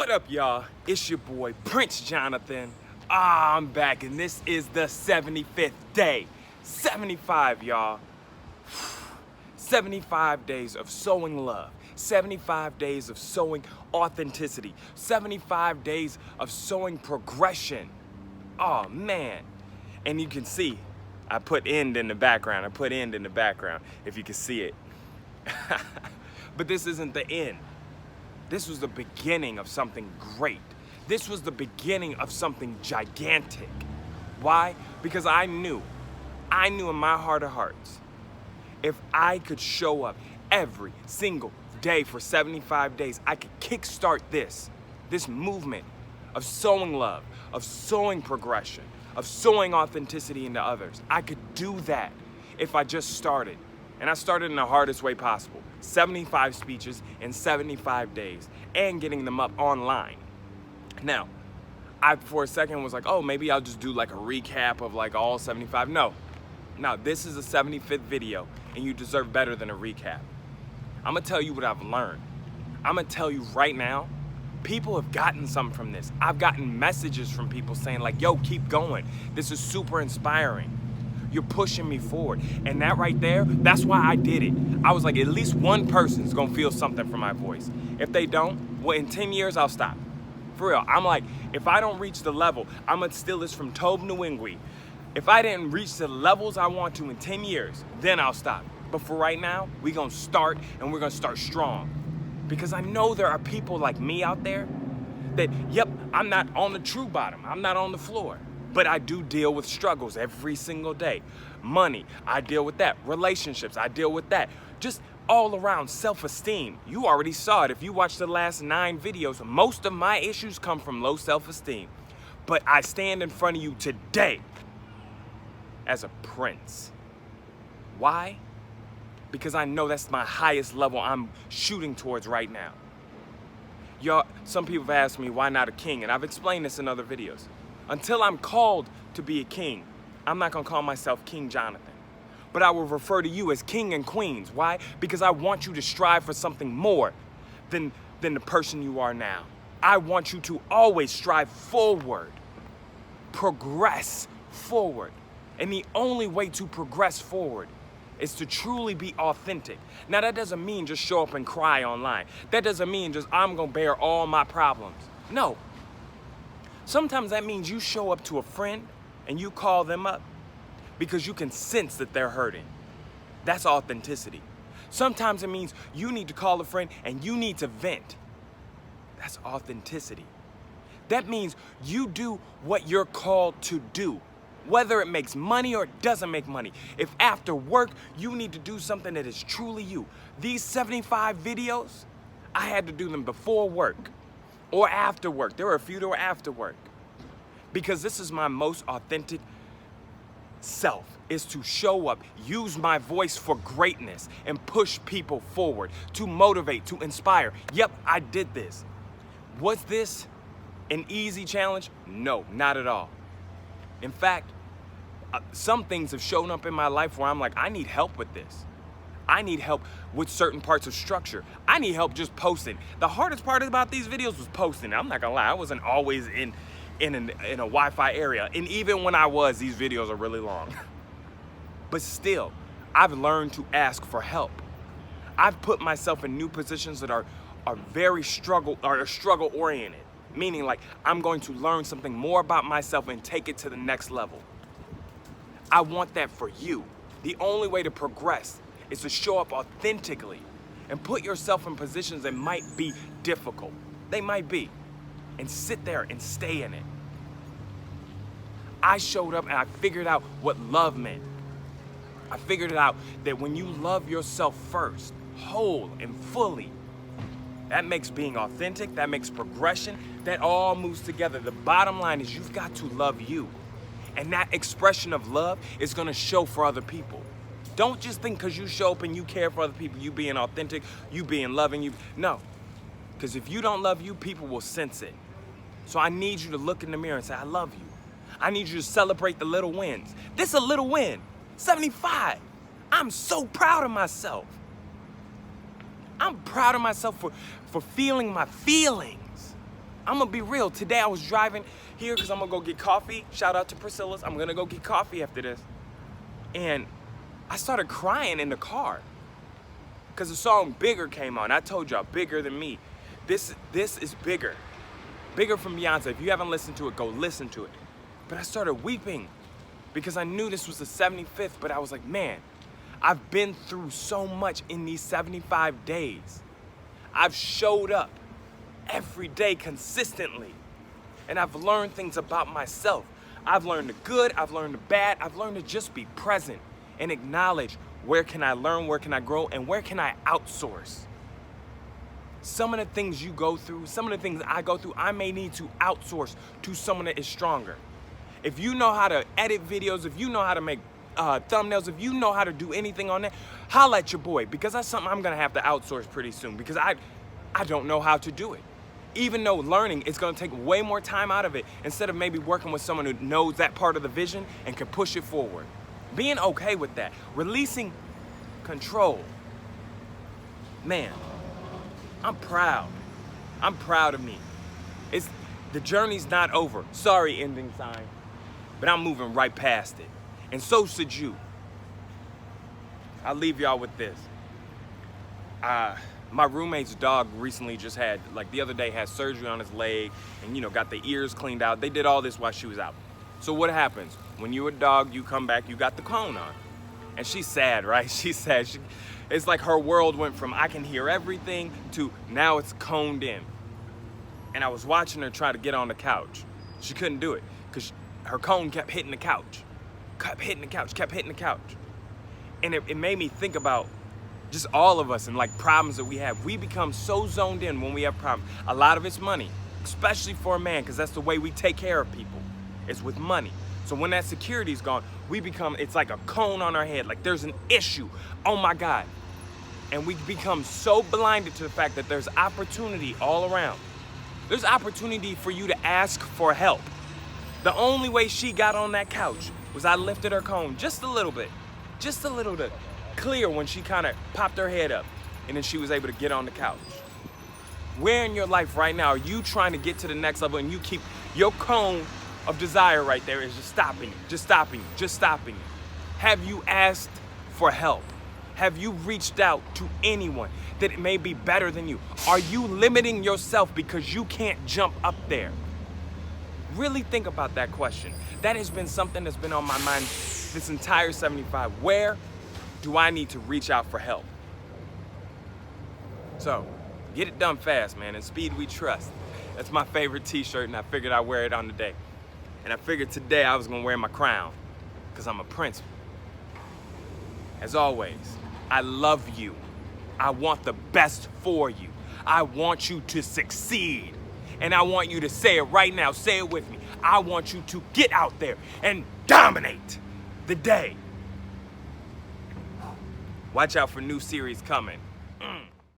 What up, y'all? It's your boy, Prince Jonathan. I'm back, and this is the 75th day. 75, y'all. 75 days of sowing love. 75 days of sowing authenticity. 75 days of sowing progression. Oh, man. And you can see, I put end in the background. If you can see it. But this isn't the end. This was the beginning of something great. This was the beginning of something gigantic. Why? Because I knew in my heart of hearts, if I could show up every single day for 75 days, I could kickstart this movement of sowing love, of sowing progression, of sowing authenticity into others. I could do that if I just started. And I started in the hardest way possible. 75 speeches in 75 days and getting them up online. Now, I for a second was like, oh, maybe I'll just do like a recap of like all 75. No, this is a 75th video and you deserve better than a recap. I'm gonna tell you what I've learned. I'm gonna tell you right now, people have gotten something from this. I've gotten messages from people saying like, yo, keep going. This is super inspiring. You're pushing me forward. And that right there, that's why I did it. I was like, at least one person's gonna feel something from my voice. If they don't, well, in 10 years, I'll stop. For real, I'm like, if I don't reach the level, I'm gonna steal this from Tobe Nwigwe. If I didn't reach the levels I want to in 10 years, then I'll stop. But for right now, we're gonna start, and we're gonna start strong. Because I know there are people like me out there that, yep, I'm not on the true bottom, I'm not on the floor. But I do deal with struggles every single day. Money, I deal with that. Relationships, I deal with that. Just all around self-esteem. You already saw it. If you watched the last 9 videos, most of my issues come from low self-esteem. But I stand in front of you today as a prince. Why? Because I know that's my highest level I'm shooting towards right now. Y'all, some people have asked me, why not a king? And I've explained this in other videos. Until I'm called to be a king, I'm not gonna call myself King Jonathan. But I will refer to you as king and queens. Why? Because I want you to strive for something more than the person you are now. I want you to always strive forward, progress forward. And the only way to progress forward is to truly be authentic. Now that doesn't mean just show up and cry online. That doesn't mean just I'm gonna bear all my problems. No. Sometimes that means you show up to a friend and you call them up because you can sense that they're hurting. That's authenticity. Sometimes it means you need to call a friend and you need to vent. That's authenticity. That means you do what you're called to do, whether it makes money or it doesn't make money. If after work you need to do something that is truly you. These 75 videos, I had to do them before work. Or after work. There were a few that were after work. Because this is my most authentic self, is to show up, use my voice for greatness, and push people forward, to motivate, to inspire. Yep, I did this. Was this an easy challenge? No, not at all. In fact, some things have shown up in my life where I'm like, I need help with this. I need help with certain parts of structure. I need help just posting. The hardest part about these videos was posting. I'm not gonna lie, I wasn't always in a Wi-Fi area. And even when I was, these videos are really long. But still, I've learned to ask for help. I've put myself in new positions that are very struggle oriented. Meaning like, I'm going to learn something more about myself and take it to the next level. I want that for you. The only way to progress is to show up authentically and put yourself in positions that might be difficult. They might be. And sit there and stay in it. I showed up and I figured out what love meant. I figured it out that when you love yourself first, whole and fully, that makes being authentic, that makes progression, that all moves together. The bottom line is you've got to love you. And that expression of love is gonna show for other people. Don't just think because you show up and you care for other people, you being authentic, you being loving, no. Because if you don't love you, people will sense it. So I need you to look in the mirror and say, I love you. I need you to celebrate the little wins. This is a little win, 75. I'm so proud of myself. I'm proud of myself for feeling my feelings. I'm gonna be real. Today I was driving here because I'm gonna go get coffee. Shout out to Priscilla's. I'm gonna go get coffee after this. And I started crying in the car because the song Bigger came on. I told y'all, Bigger Than Me. This is Bigger. Bigger from Beyonce. If you haven't listened to it, go listen to it. But I started weeping because I knew this was the 75th, but I was like, man, I've been through so much in these 75 days. I've showed up every day consistently, and I've learned things about myself. I've learned the good, I've learned the bad, I've learned to just be present and acknowledge where can I learn, where can I grow, and where can I outsource. Some of the things you go through, some of the things I go through, I may need to outsource to someone that is stronger. If you know how to edit videos, if you know how to make thumbnails, if you know how to do anything on that, holla at your boy, because that's something I'm gonna have to outsource pretty soon, because I don't know how to do it. Even though learning, it's gonna take way more time out of it, instead of maybe working with someone who knows that part of the vision and can push it forward. Being okay with that, releasing control. Man, I'm proud. I'm proud of me. The journey's not over. Sorry, ending sign, but I'm moving right past it. And so should you. I'll leave y'all with this. My roommate's dog recently just had, like the other day, had surgery on his leg and, you know, got the ears cleaned out. They did all this while she was out. So what happens? When you're a dog, you come back, you got the cone on. And she's sad, right? She's sad. It's like her world went from I can hear everything to now it's coned in. And I was watching her try to get on the couch. She couldn't do it because her cone kept hitting the couch. Kept hitting the couch, kept hitting the couch. And it made me think about just all of us and like problems that we have. We become so zoned in when we have problems. A lot of it's money, especially for a man, because that's the way we take care of people, is with money. So when that security's gone, it's like a cone on our head, like there's an issue, oh my God. And we become so blinded to the fact that there's opportunity all around. There's opportunity for you to ask for help. The only way she got on that couch was I lifted her cone just a little bit clear when she kind of popped her head up, and then she was able to get on the couch. Where in your life right now are you trying to get to the next level and you keep your cone of desire right there is just stopping you, just stopping you, just stopping you? Have you asked for help? Have you reached out to anyone that may be better than you? Are you limiting yourself because you can't jump up there? Really think about that question. That has been something that's been on my mind this entire 75. Where do I need to reach out for help? So, get it done fast, man. In speed we trust. That's my favorite t-shirt, and I figured I'd wear it on the day. And I figured today I was gonna wear my crown, because I'm a prince. As always, I love you. I want the best for you. I want you to succeed. And I want you to say it right now. Say it with me. I want you to get out there and dominate the day. Watch out for new series coming.